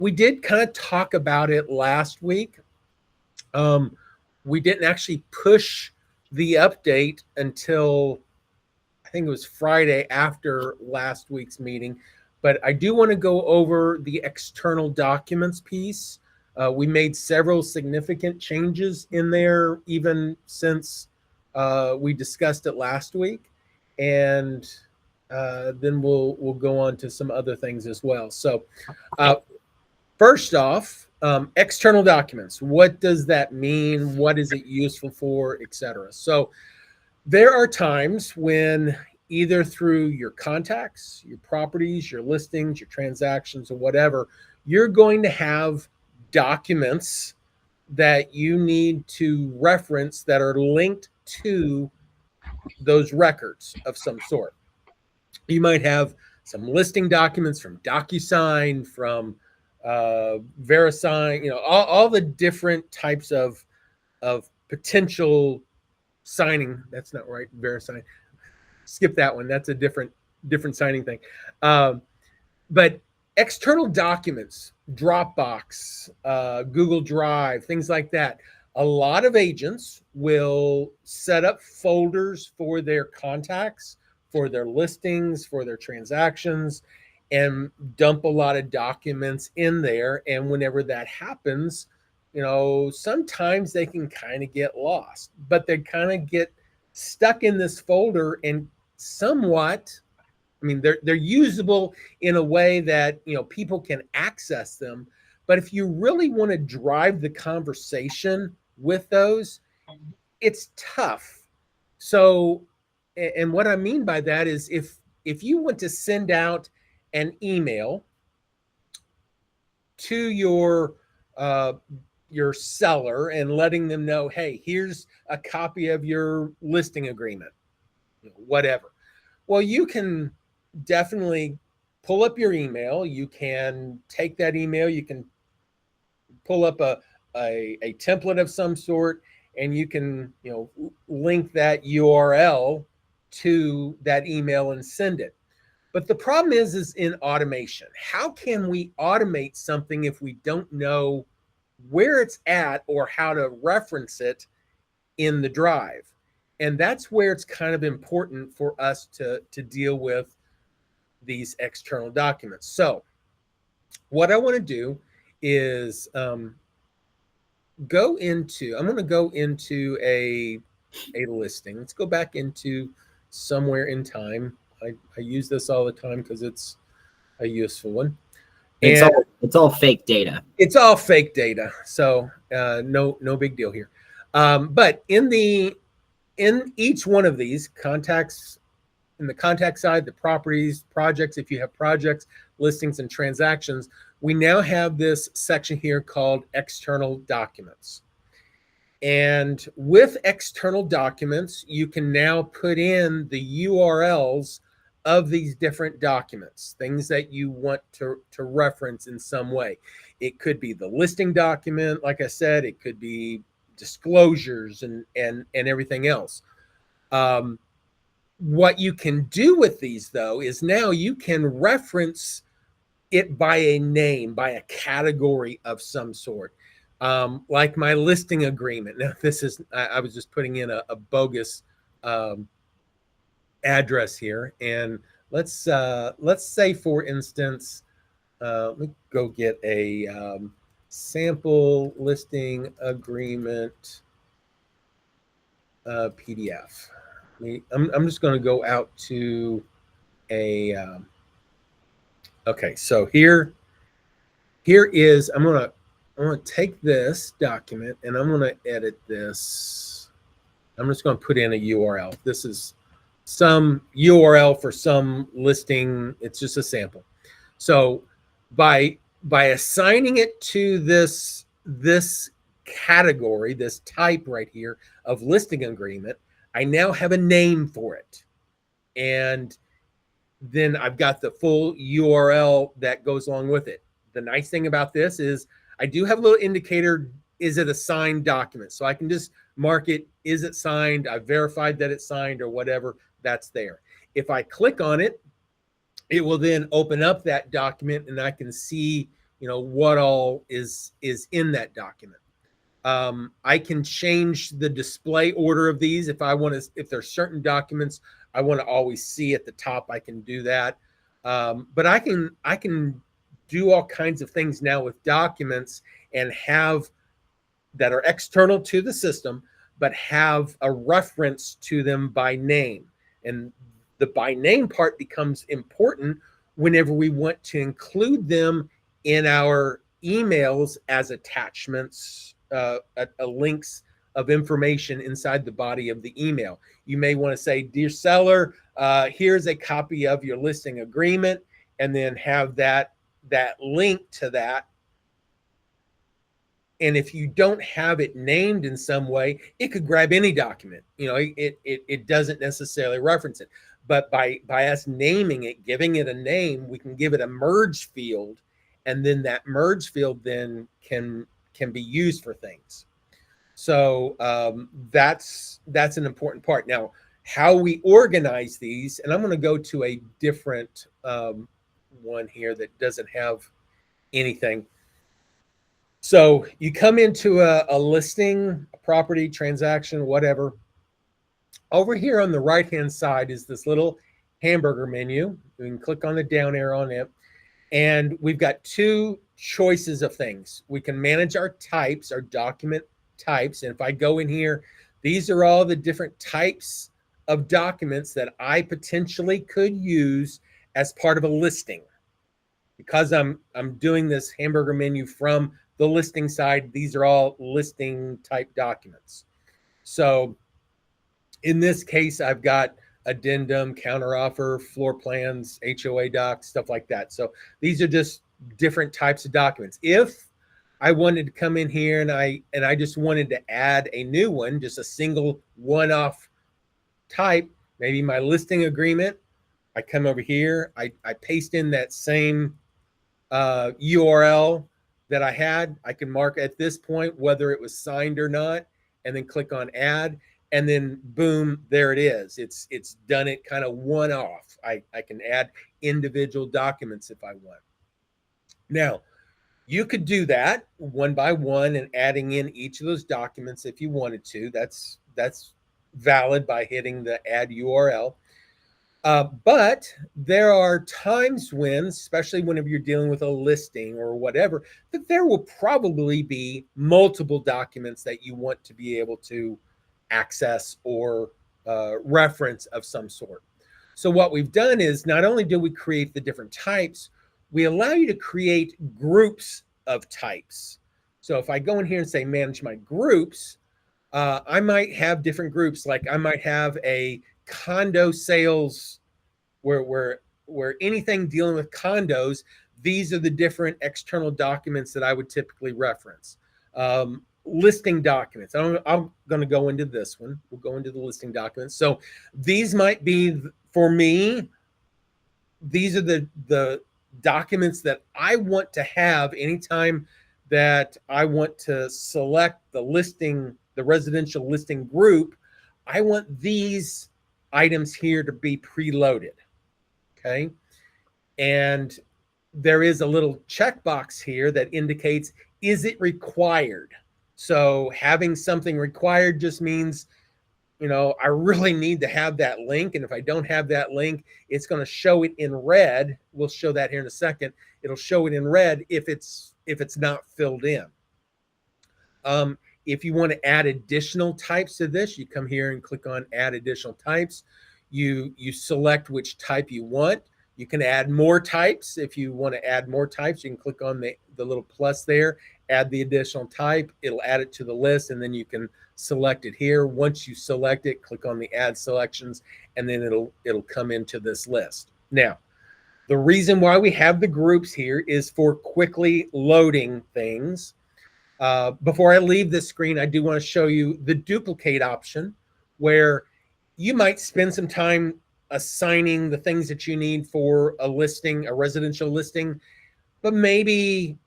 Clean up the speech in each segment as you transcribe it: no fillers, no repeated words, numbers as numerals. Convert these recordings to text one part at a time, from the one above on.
we did kind of talk about it last week. We didn't actually push the update until I think it was Friday after last week's meeting, but I do want to go over the external documents piece. We made several significant changes in there, even since we discussed it last week, and then we'll go on to some other things as well. So, first off, external documents. What does that mean? What is it useful for, etc.? So, there are times when either through your contacts, your properties, your listings, your transactions, or whatever, you're going to have documents that you need to reference that are linked to those records of some sort. You might have some listing documents from DocuSign, from VeriSign, all the different types of potential signing. That's not right. VeriSign. Skip that one. That's a different signing thing. But external documents, Dropbox, Google Drive, things like that. A lot of agents will set up folders for their contacts, for their listings, for their transactions, and dump a lot of documents in there. And whenever that happens, sometimes they can kind of get lost, but they kind of get stuck in this folder and somewhat, they're usable in a way that, people can access them. But if you really want to drive the conversation with those, it's tough. So, and what I mean by that is if you want to send out an email to your seller and letting them know, hey, here's a copy of your listing agreement, whatever. Well, you can definitely pull up your email. You can take that email. You can pull up a template of some sort, and you can, link that URL to that email and send it. But the problem is in automation. How can we automate something if we don't know where it's at or how to reference it in the drive? And that's where it's kind of important for us to deal with these external documents. So what I want to do is I'm going to go into a listing. Let's go back into somewhere in time. I use this all the time because it's a useful one. It's all fake data. It's all fake data. So no big deal here. But in each one of these contacts, in the contact side, the properties, projects, if you have projects, listings, and transactions, we now have this section here called external documents. And with external documents, you can now put in the URLs of these different documents, things that you want to reference in some way. It could be the listing document, like I said, it could be disclosures and everything else. What you can do with these, though, is now you can reference it by a name, by a category of some sort. Like my listing agreement. Now, this is, I was just putting in a bogus address here. And let's say, for instance, let me go get a sample listing agreement PDF. I'm just going to go out to a, okay, so here is, I'm going to take this document and I'm going to edit this. I'm just going to put in a URL. This is some URL for some listing. It's just a sample. So by assigning it to this category, this type right here of listing agreement, I now have a name for it. And then I've got the full URL that goes along with it. The nice thing about this is I do have a little indicator, is it a signed document? So I can just mark it, is it signed? I've verified that it's signed or whatever, that's there. If I click on it, it will then open up that document and I can see what all is in that document. I can change the display order of these if I want to. If there's certain documents I want to always see at the top, I can do that. But I can do all kinds of things now with documents and have that are external to the system, but have a reference to them by name. And the by name part becomes important whenever we want to include them in our emails as attachments, links of information inside the body of the email. You may want to say, dear seller, here's a copy of your listing agreement, and then have that link to that. And if you don't have it named in some way, it could grab any document. It doesn't necessarily reference it. But by us naming it, giving it a name, we can give it a merge field, and then that merge field then can be used for things. So that's an important part. Now, how we organize these, and I'm going to go to a different one here that doesn't have anything. So you come into a listing, a property, transaction, whatever. Over here on the right-hand side is this little hamburger menu. You can click on the down arrow on it. And we've got two choices of things. We can manage our types, our document types. And if I go in here, these are all the different types of documents that I potentially could use as part of a listing. Because I'm doing this hamburger menu from the listing side, these are all listing type documents. So in this case, I've got addendum, counteroffer, floor plans, HOA docs, stuff like that. So these are just different types of documents. If I wanted to come in here and I just wanted to add a new one, just a single one-off type, maybe my listing agreement, I come over here, I paste in that same URL that I had. I can mark at this point whether it was signed or not, and then click on add, and then boom, there it is. It's done it kind of one off. I can add individual documents if I want. Now, you could do that one by one and adding in each of those documents if you wanted to. That's valid by hitting the add URL. But there are times when, especially whenever you're dealing with a listing or whatever, that there will probably be multiple documents that you want to be able to access or reference of some sort. So what we've done is not only do we create the different types, we allow you to create groups of types. So if I go in here and say manage my groups, I might have different groups. Like I might have a condo sales where anything dealing with condos, these are the different external documents that I would typically reference. Listing documents. I'm going to go into this one. We'll go into the listing documents. So these might be, for me, these are the documents that I want to have anytime that I want to select the listing, the residential listing group. I want these items here to be preloaded. Okay. And there is a little checkbox here that indicates, is it required? So having something required just means, I really need to have that link. And if I don't have that link, it's going to show it in red. We'll show that here in a second. It'll show it in red if it's not filled in. If you want to add additional types to this, you come here and click on add additional types. You select which type you want. You can add more types. If you want to add more types, you can click on the little plus there, add the additional type. It'll add it to the list, and then you can select it here. Once you select it, click on the add selections, and then it'll come into this list. Now, the reason why we have the groups here is for quickly loading things. Before I leave this screen, I do want to show you the duplicate option, where you might spend some time assigning the things that you need for a listing, a residential listing, but maybe,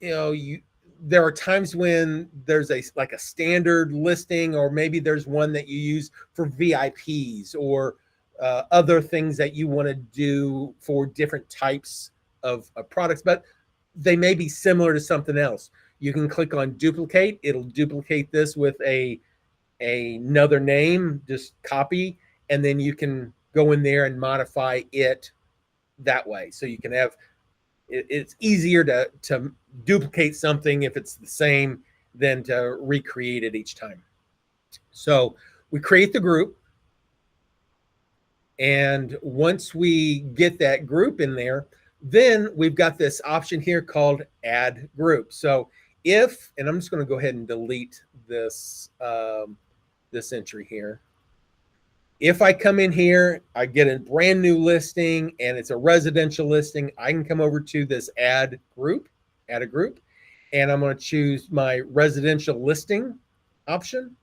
there are times when there's a standard listing, or maybe there's one that you use for VIPs or other things that you want to do for different types of products, but they may be similar to something else. You can click on duplicate. It'll duplicate this with another name, just copy, and then you can go in there and modify it that way. So you can have, it's easier to duplicate something if it's the same than to recreate it each time. So we create the group. And once we get that group in there, then we've got this option here called add group. So if, and I'm just going to go ahead and delete this, this entry here. If I come in here, I get a brand new listing and it's a residential listing, I can come over to this add group, add a group, and I'm going to choose my residential listing option.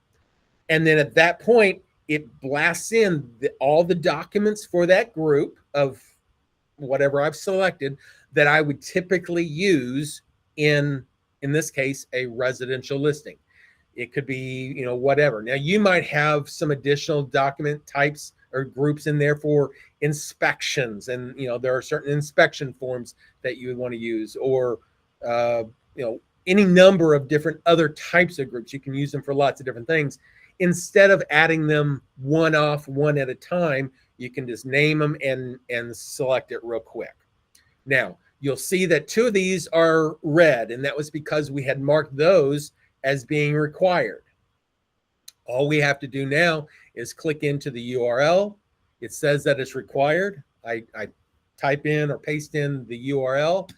And then at that point, it blasts in all the documents for that group of whatever I've selected that I would typically use in this case, a residential listing. It could be, you know, whatever. Now you might have some additional document types or groups in there for inspections. And, you know, there are certain inspection forms that you would want to use, or, you know, any number of different other types of groups. You can use them for lots of different things. Instead of adding them one at a time, you can just name them and select it real quick. Now, you'll see that 2 of these are red, and that was because we had marked those as being required. All we have to do now is click into the URL. It says that it's required. I type in or paste in the URL,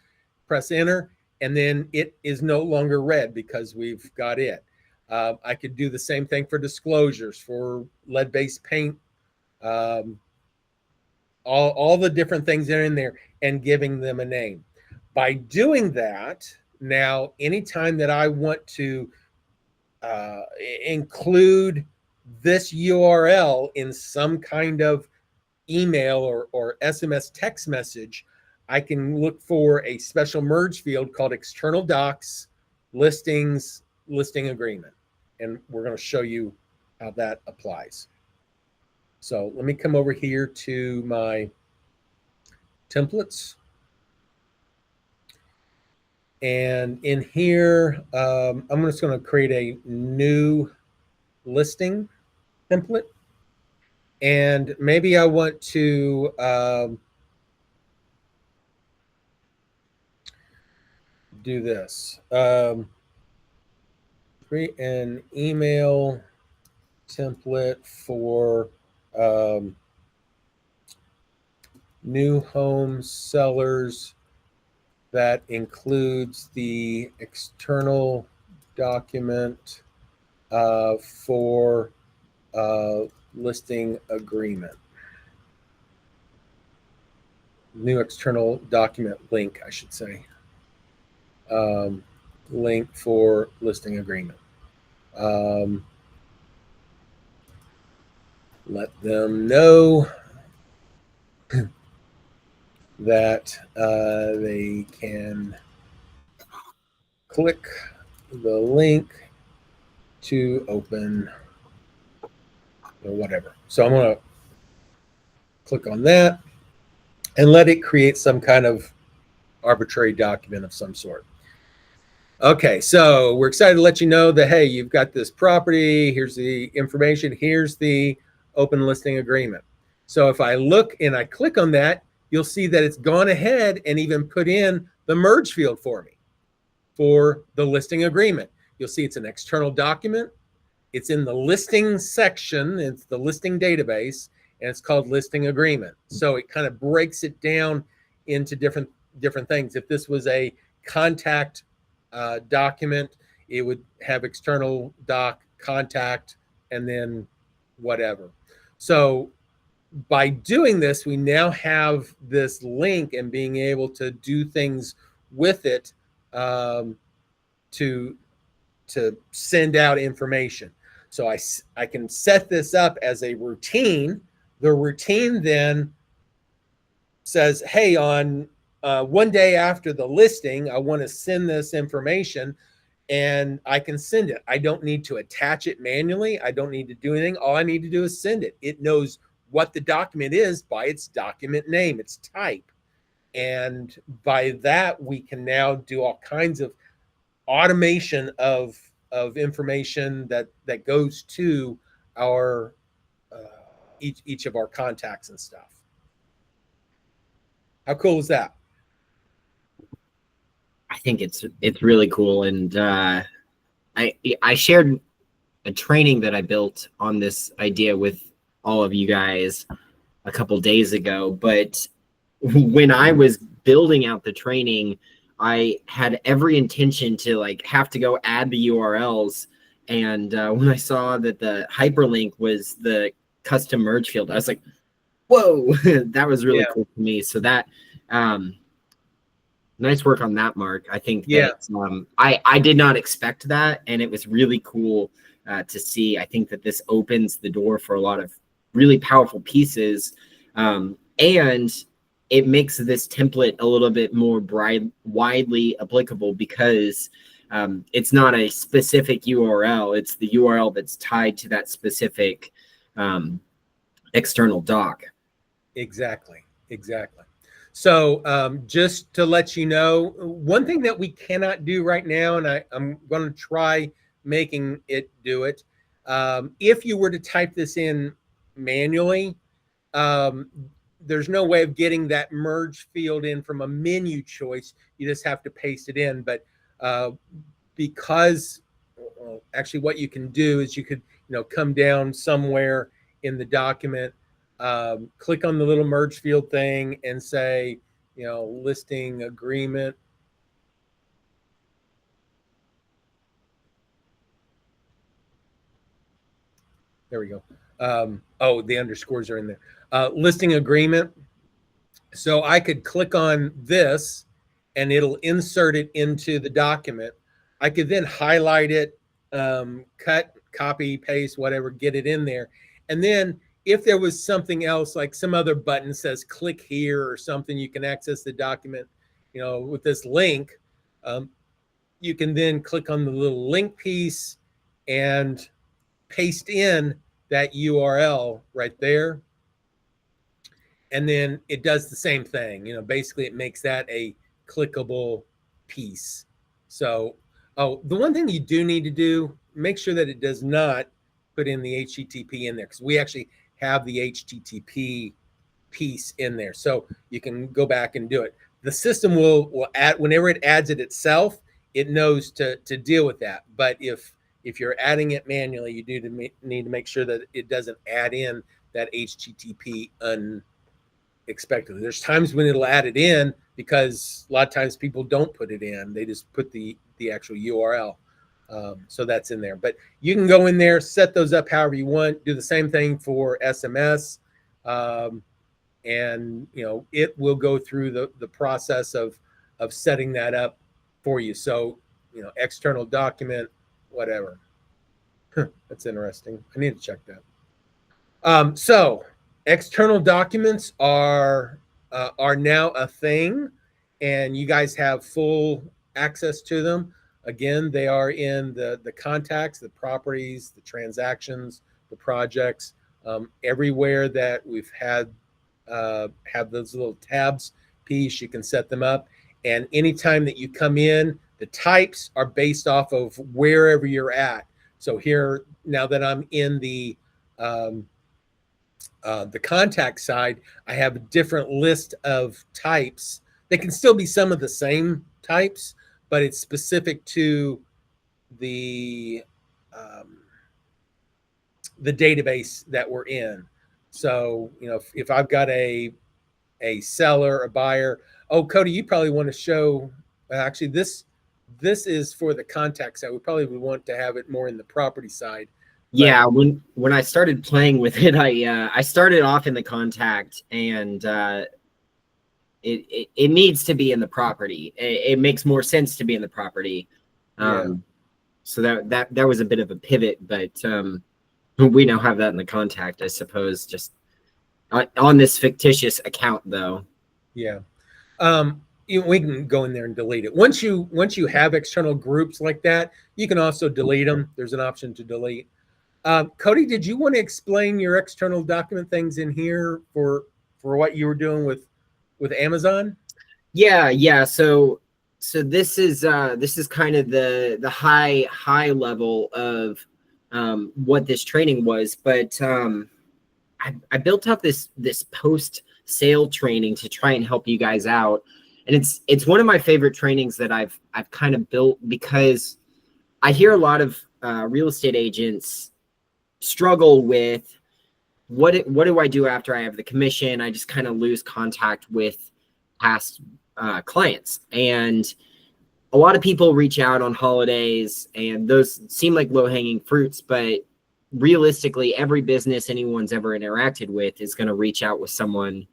press enter, and then it is no longer red because we've got it. I could do the same thing for disclosures, for lead-based paint, all the different things that are in there, and giving them a name. By doing that, now anytime that I want to include this URL in some kind of email or SMS text message, I can look for a special merge field called external docs, listings, listing agreement. And we're going to show you how that applies. So let me come over here to my templates. And in here, I'm just going to create a new listing template. And maybe I want to do this. Create an email template for new home sellers that includes the external document for listing agreement. New external document link, I should say. Link for listing agreement. Let them know that they can click the link to open or whatever. So I'm going to click on that and let it create some kind of arbitrary document of some sort. Okay, so we're excited to let you know that, hey, you've got this property. Here's the information. Here's the open listing agreement. So if I look and I click on that, you'll see that it's gone ahead and even put in the merge field for me for the listing agreement. You'll see it's an external document. It's in the listing section. It's the listing database, and it's called listing agreement. So it kind of breaks it down into different things. If this was a contact document, it would have external doc, contact, and then whatever. So by doing this, we now have this link and being able to do things with it to send out information. So I can set this up as a routine. The routine then says, hey, on one day after the listing, I want to send this information, and I can send it. I don't need to attach it manually. I don't need to do anything. All I need to do is send it. It knows what the document is by its document name, its type. And by that, we can now do all kinds of automation of information that goes to our each of our contacts and stuff. How cool is that? I think it's really cool, and I shared a training that I built on this idea with all of you guys a couple days ago. But when I was building out the training, I had every intention to like have to go add the URLs. And when I saw that the hyperlink was the custom merge field, I was like, whoa, that was really cool for me. So that, nice work on that, Mark. I think that I did not expect that, and it was really cool to see. I think that this opens the door for a lot of really powerful pieces, and it makes this template a little bit more widely applicable because it's not a specific URL. It's the URL that's tied to that specific external doc. Exactly. So just to let you know, one thing that we cannot do right now, and I'm going to try making it do it. If you were to type this in manually, there's no way of getting that merge field in from a menu choice. You just have to paste it in. But because actually what you can do is you could come down somewhere in the document, click on the little merge field thing and say, listing agreement. There we go. Oh, the underscores are in there. Listing agreement. So I could click on this and it'll insert it into the document. I could then highlight it, cut, copy, paste, whatever, get it in there. And then if there was something else, like some other button says click here or something, you can access the document, with this link. You can then click on the little link piece and paste in that URL right there. And then it does the same thing. Basically it makes that a clickable piece. So, the one thing you do need to do, make sure that it does not put in the HTTP in there, because we actually have the HTTP piece in there. So you can go back and do it. The system will add, whenever it adds it itself, it knows to deal with that. But if you're adding it manually, you do need to make sure that it doesn't add in that HTTP unexpectedly. There's times when it'll add it in, because a lot of times people don't put it in. They just put the actual URL. So that's in there. But you can go in there, set those up however you want. Do the same thing for SMS. And it will go through the process of setting that up for you. So external document, whatever. That's interesting. I need to check that. So external documents are now a thing, and you guys have full access to them. Again, they are in the contacts, the properties, the transactions, the projects, everywhere that we've had have those little tabs piece, you can set them up. And anytime that you come in, the types are based off of wherever you're at. So here, now that I'm in the contact side, I have a different list of types. They can still be some of the same types, but it's specific to the database that we're in. So, if I've got a seller, a buyer. Oh, Cody, you probably want to show, actually this is for the contact side. We probably would want to have it more in the property side. Yeah, when I started playing with it, I started off in the contact, and it needs to be in the property. It makes more sense to be in the property. So that was a bit of a pivot, but we now have that in the contact, I suppose, just on this fictitious account though. Yeah. We can go in there and delete it. Once you have external groups like that, you can also delete them. There's an option to delete. Cody, did you want to explain your external document things in here for what you were doing with Amazon? Yeah. So this is kind of the high level of what this training was, but I built up this post sale training to try and help you guys out, and it's one of my favorite trainings that I've kind of built, because I hear a lot of real estate agents struggle with what do I do after I have the commission? I just kind of lose contact with past clients, and a lot of people reach out on holidays, and those seem like low-hanging fruits, but realistically, every business anyone's ever interacted with is going to reach out with someone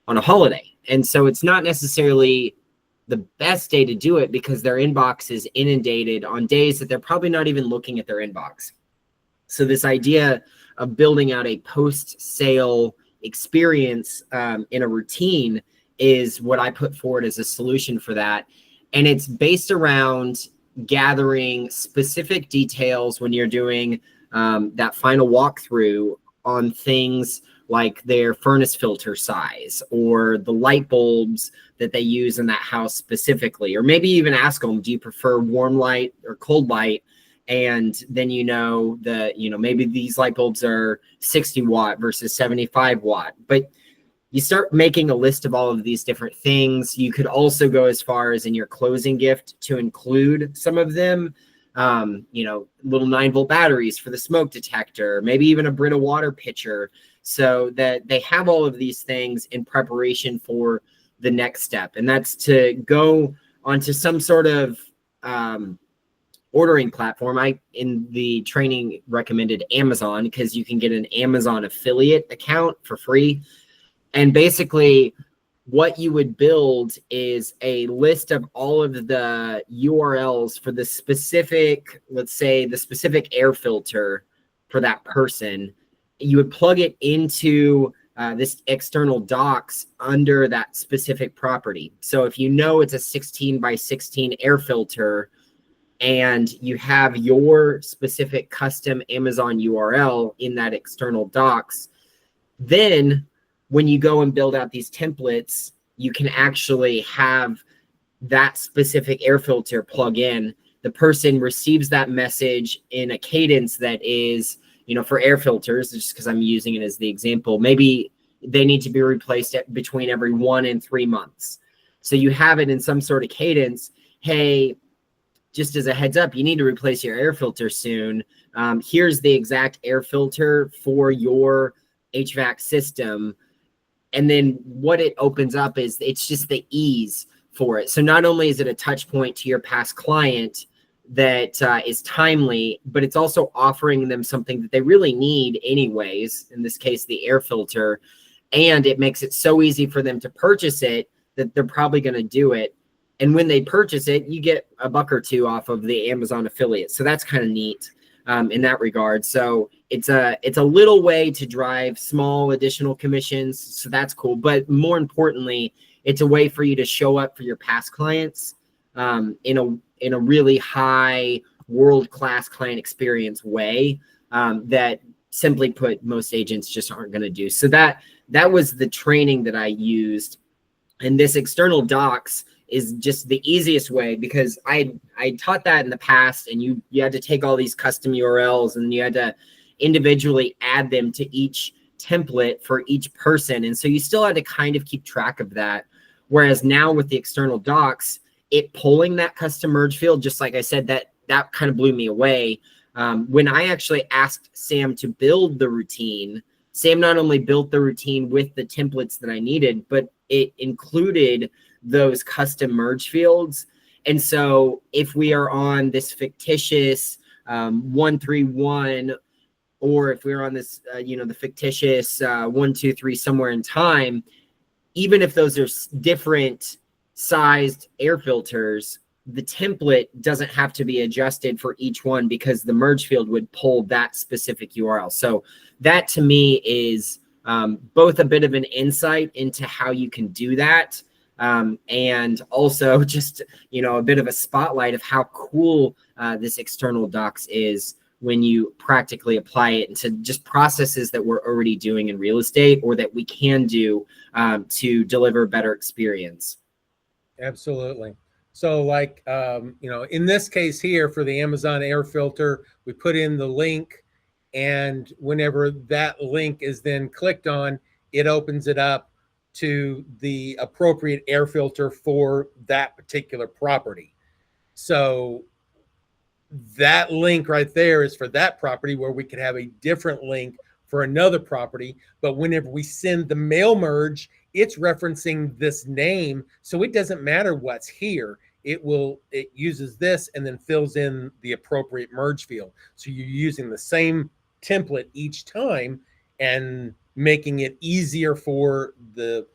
on a holiday. And so it's not necessarily the best day to do it, because their inbox is inundated on days that they're probably not even looking at their inbox. So this idea of building out a post-sale experience in a routine is what I put forward as a solution for that. And it's based around gathering specific details when you're doing that final walkthrough on things like their furnace filter size, or the light bulbs that they use in that house specifically, or maybe even ask them, do you prefer warm light or cold light? And then, maybe these light bulbs are 60 watt versus 75 watt, but you start making a list of all of these different things. You could also go as far as in your closing gift to include some of them, little 9-volt batteries for the smoke detector, maybe even a Brita water pitcher, so that they have all of these things in preparation for the next step. And that's to go onto some sort of ordering platform. I, in the training, recommended Amazon, because you can get an Amazon affiliate account for free. And basically what you would build is a list of all of the URLs for the specific, let's say the specific air filter for that person. You would plug it into this external docs under that specific property. So if you know it's a 16 by 16 air filter, and you have your specific custom Amazon URL in that external docs, then when you go and build out these templates, you can actually have that specific air filter plug in. The person receives that message in a cadence that is, for air filters, just because I'm using it as the example, maybe they need to be replaced between every 1 and 3 months. So you have it in some sort of cadence. Hey, just as a heads up, you need to replace your air filter soon. Here's the exact air filter for your HVAC system. And then what it opens up is, it's just the ease for it. So not only is it a touch point to your past client that is timely, but it's also offering them something that they really need anyways, in this case, the air filter. And it makes it so easy for them to purchase it that they're probably going to do it. And when they purchase it, you get a buck or two off of the Amazon affiliate. So that's kind of neat in that regard. So it's a little way to drive small additional commissions. So that's cool. But more importantly, it's a way for you to show up for your past clients in a really high world-class client experience way that, simply put, most agents just aren't going to do. So that was the training that I used. And this external docs is just the easiest way, because I taught that in the past, and you had to take all these custom URLs and you had to individually add them to each template for each person. And so you still had to kind of keep track of that. Whereas now with the external docs, it pulling that custom merge field, just like I said, that kind of blew me away. When I actually asked Sam to build the routine, Sam not only built the routine with the templates that I needed, but it included those custom merge fields. And so if we are on this fictitious 131, or if we're on this, the fictitious 123 somewhere in time, even if those are different sized air filters, the template doesn't have to be adjusted for each one, because the merge field would pull that specific URL. So that to me is both a bit of an insight into how you can do that, and also just, a bit of a spotlight of how cool this external docs is when you practically apply it into just processes that we're already doing in real estate, or that we can do to deliver a better experience. Absolutely. So like, in this case here for the Amazon air filter, we put in the link, and whenever that link is then clicked on, it opens it up to the appropriate air filter for that particular property. So that link right there is for that property, where we could have a different link for another property. But whenever we send the mail merge, it's referencing this name. So it doesn't matter what's here. It uses this and then fills in the appropriate merge field. So you're using the same template each time and making it easier for the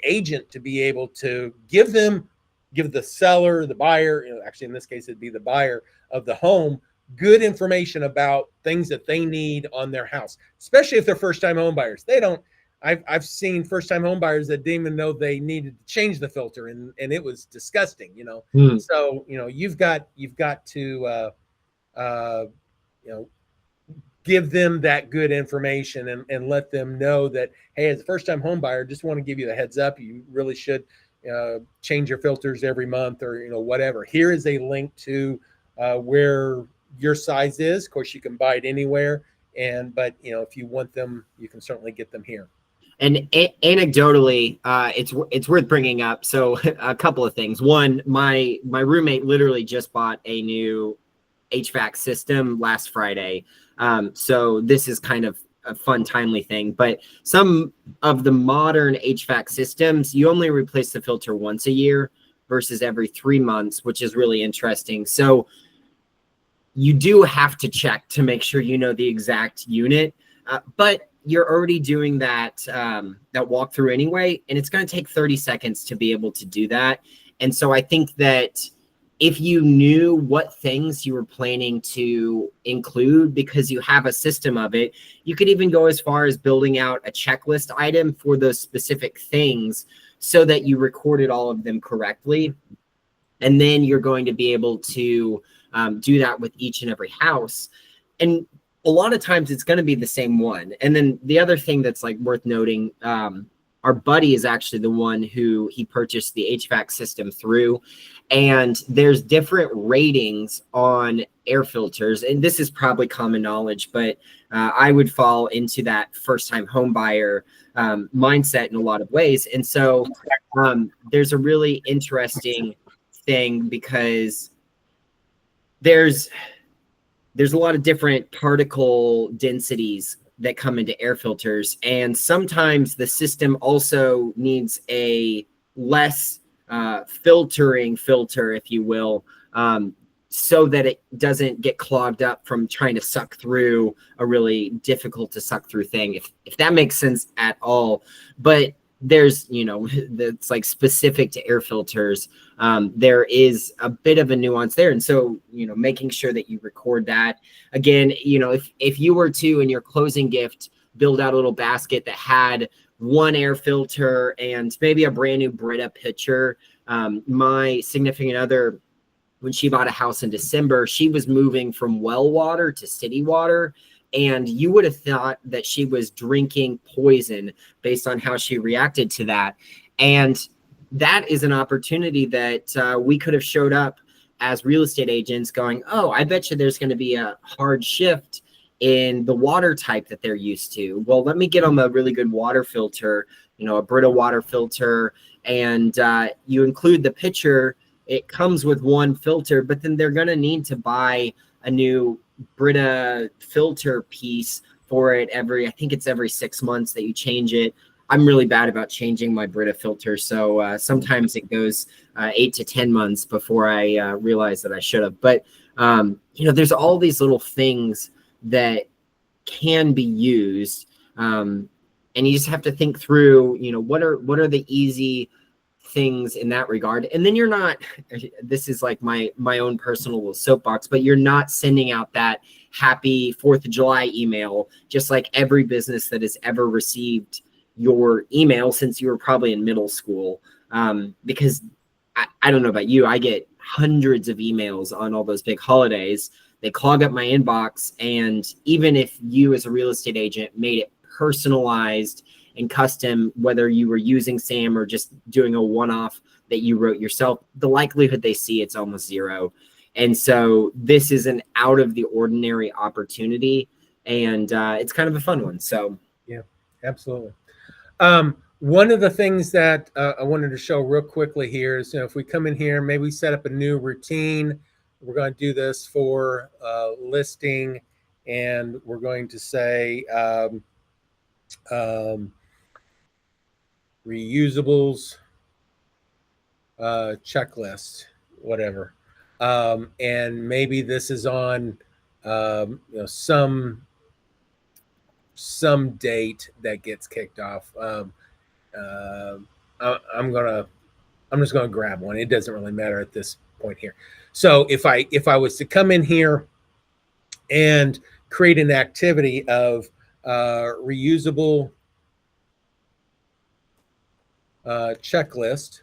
agent to be able to give the seller, the buyer, actually in this case it'd be the buyer of the home, good information about things that they need on their house, especially if they're first-time home buyers. They don't. I've seen first-time home buyers that didn't even know they needed to change the filter, and it was disgusting. So you've got to give them that good information and let them know that, hey, as a first-time home buyer, just want to give you the heads up, you really should change your filters every month, or whatever. Here is a link to where your size is. Of course, you can buy it anywhere, but if you want them, you can certainly get them here. And anecdotally, it's worth bringing up. So a couple of things. One, my roommate literally just bought a new HVAC system last Friday. So this is kind of a fun, timely thing. But some of the modern HVAC systems, you only replace the filter once a year versus every 3 months, which is really interesting. So you do have to check to make sure you know the exact unit, but you're already doing that walkthrough anyway, and it's going to take 30 seconds to be able to do that. And so I think that if you knew what things you were planning to include because you have a system of it, you could even go as far as building out a checklist item for those specific things so that you recorded all of them correctly. And then you're going to be able to do that with each and every house. And a lot of times it's going to be the same one. And then the other thing that's like worth noting, our buddy is actually the one who he purchased the HVAC system through. And there's different ratings on air filters. And this is probably common knowledge, but I would fall into that first-time home buyer mindset in a lot of ways. And so there's a really interesting thing because there's a lot of different particle densities that come into air filters. And sometimes the system also needs a less filtering filter, if you will, so that it doesn't get clogged up from trying to suck through a really difficult to suck through thing, if that makes sense at all. But there's, that's like specific to air filters. There is a bit of a nuance there. And so, making sure that you record that. Again, if you were to, in your closing gift, build out a little basket that had one air filter and maybe a brand new Brita pitcher. My significant other, when she bought a house in December, she was moving from well water to city water. And you would have thought that she was drinking poison based on how she reacted to that. And that is an opportunity that we could have showed up as real estate agents going, oh, I bet you there's going to be a hard shift in the water type that they're used to. Well, let me get them a really good water filter, a Brita water filter, and you include the pitcher. It comes with one filter, but then they're going to need to buy a new Brita filter piece for it I think it's every 6 months that you change it. I'm really bad about changing my Brita filter. So sometimes it goes 8 to 10 months before I realize that I should have. But, there's all these little things that can be used. And you just have to think through, what are the easy things in that regard. And then you're not, this is like my own personal little soapbox, but you're not sending out that happy 4th of July email, just like every business that has ever received your email since you were probably in middle school. Because I don't know about you, I get hundreds of emails on all those big holidays. They clog up my inbox. And even if you as a real estate agent made it personalized and custom, whether you were using SAM or just doing a one-off that you wrote yourself, the likelihood they see it's almost zero. And so this is an out of the ordinary opportunity, and it's kind of a fun one. So yeah, absolutely. One of the things that I wanted to show real quickly here is, if we come in here, maybe we set up a new routine. We're going to do this for listing, and we're going to say reusables checklist, whatever. And maybe this is on some date that gets kicked off. I'm just gonna grab one. It doesn't really matter at this point here. So if I was to come in here and create an activity of reusable checklist,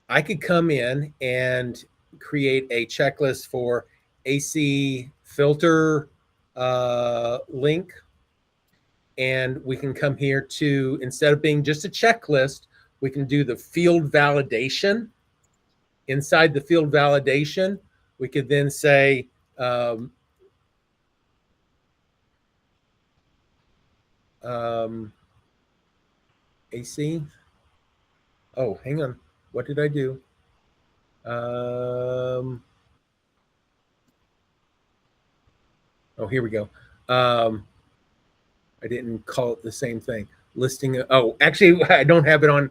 I could come in and create a checklist for AC filter link. And we can come here to, instead of being just a checklist, we can do the field validation. Inside the field validation, we could then say, AC. Oh, hang on. What did I do? Oh, here we go. I didn't call it the same thing. Listing. Oh, actually, I don't have it on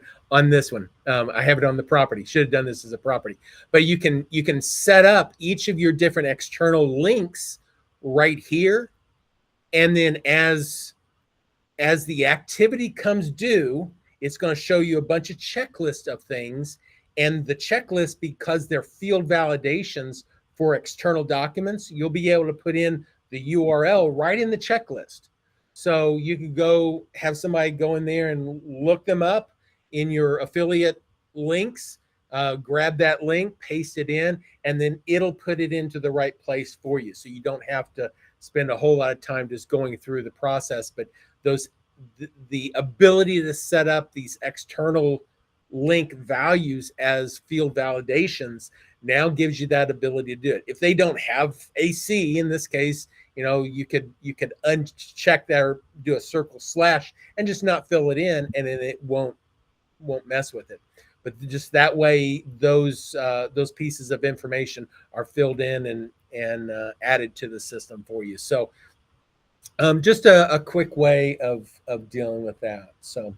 this one. I have it on the property. Should have done this as a property. But you can set up each of your different external links right here, and then as the activity comes due, it's going to show you a bunch of checklists of things. And the checklist, because they're field validations for external documents, you'll be able to put in the URL right in the checklist. So you can go have somebody go in there and look them up in your affiliate links, grab that link, paste it in, and then it'll put it into the right place for you. So you don't have to spend a whole lot of time just going through the process. But the ability to set up these external link values as field validations now gives you that ability to do it. If they don't have AC in this case, you could uncheck that or do a circle slash and just not fill it in, and then it won't mess with it. But just that way, those pieces of information are filled in and added to the system for you. So just a quick way of dealing with that. So